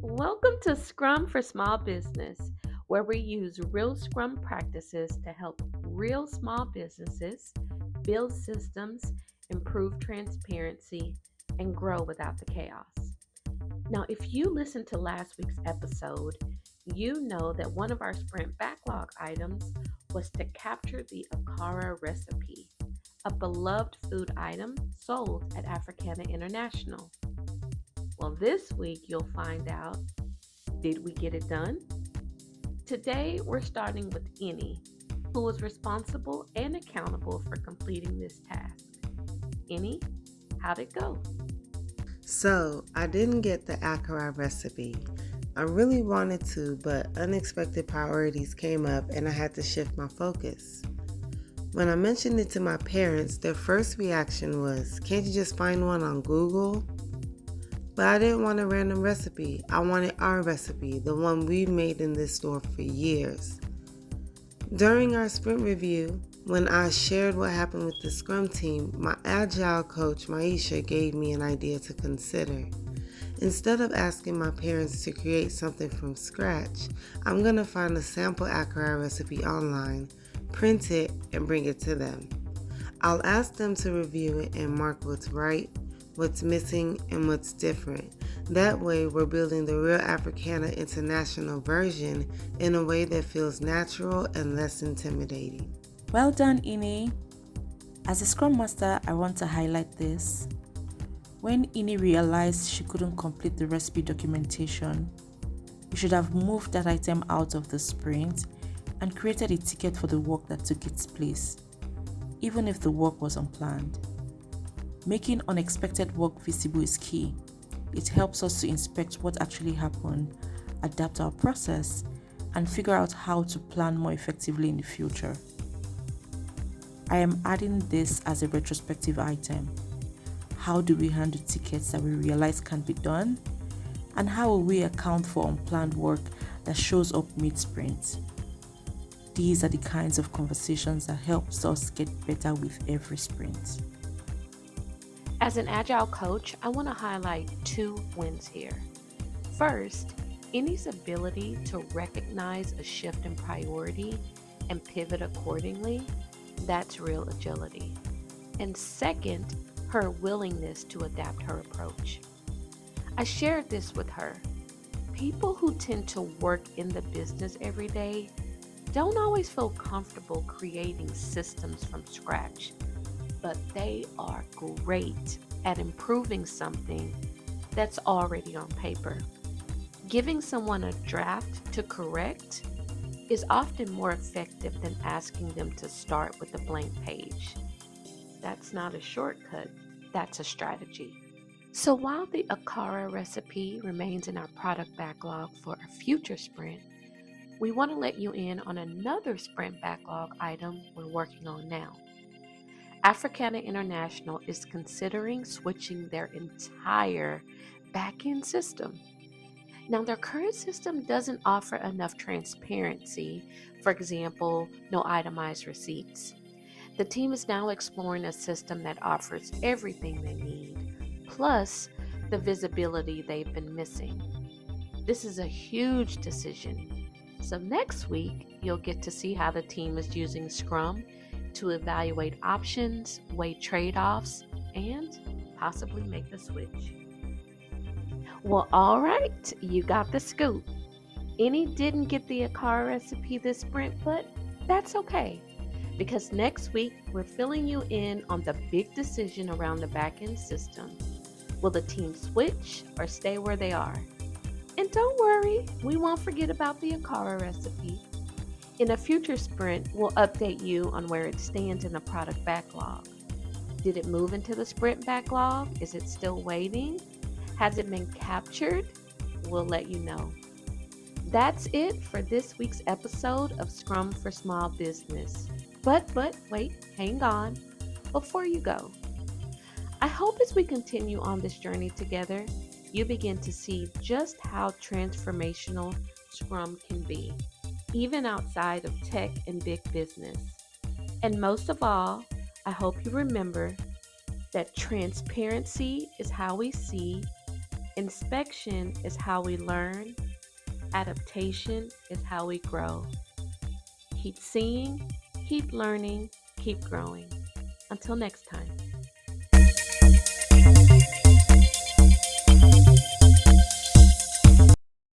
Welcome to Scrum for Small Business, where we use real Scrum practices to help real small businesses build systems, improve transparency, and grow without the chaos. Now, if you listened to last week's episode, you know that one of our sprint backlog items was to capture the Akara recipe, a beloved food item sold at Africana International. Well, this week you'll find out, did we get it done? Today we're starting with Enny, who was responsible and accountable for completing this task. Enny, how'd it go? So, I didn't get the Akara recipe. I really wanted to, but unexpected priorities came up and I had to shift my focus. When I mentioned it to my parents, their first reaction was, "Can't you just find one on Google?" But I didn't want a random recipe. I wanted our recipe, the one we've made in this store for years. During our sprint review, when I shared what happened with the Scrum team, my Agile coach, Maisha, gave me an idea to consider. Instead of asking my parents to create something from scratch, I'm going to find a sample Akara recipe online, print it, and bring it to them. I'll ask them to review it and mark what's right, what's missing, and what's different. That way, we're building the real Africana International version in a way that feels natural and less intimidating. Well done, Enny. As a Scrum Master, I want to highlight this. When Enny realized she couldn't complete the recipe documentation, you should have moved that item out of the sprint and created a ticket for the work that took its place, even if the work was unplanned. Making unexpected work visible is key. It helps us to inspect what actually happened, adapt our process, and figure out how to plan more effectively in the future. I am adding this as a retrospective item. How do we handle tickets that we realize can't be done? And how will we account for unplanned work that shows up mid-sprint? These are the kinds of conversations that helps us get better with every sprint. As an Agile coach, I want to highlight two wins here. First, Enny's ability to recognize a shift in priority and pivot accordingly, that's real agility. And second, her willingness to adapt her approach. I shared this with her. People who tend to work in the business every day don't always feel comfortable creating systems from scratch, but they are great at improving something that's already on paper. Giving someone a draft to correct is often more effective than asking them to start with a blank page. That's not a shortcut, that's a strategy. So while the Akara recipe remains in our product backlog for a future sprint, we want to let you in on another sprint backlog item we're working on now. Africana International is considering switching their entire back-end system. Now, their current system doesn't offer enough transparency, for example, no itemized receipts. The team is now exploring a system that offers everything they need, plus the visibility they've been missing. This is a huge decision. So next week, you'll get to see how the team is using Scrum to evaluate options, weigh trade-offs, and possibly make the switch. Well, all right, you got the scoop. Enny didn't get the Akara recipe this sprint, but that's okay, because next week we're filling you in on the big decision around the back-end system. Will the team switch or stay where they are? And don't worry, we won't forget about the Akara recipe. In a future sprint, we'll update you on where it stands in the product backlog. Did it move into the sprint backlog? Is it still waiting? Has it been captured? We'll let you know. That's it for this week's episode of Scrum for Small Business. But wait, hang on. Before you go, I hope as we continue on this journey together, you begin to see just how transformational Scrum can be, even outside of tech and big business. And most of all, I hope you remember that transparency is how we see, Inspection is how we learn, adaptation is how we grow. Keep seeing, keep learning, keep growing. Until next time.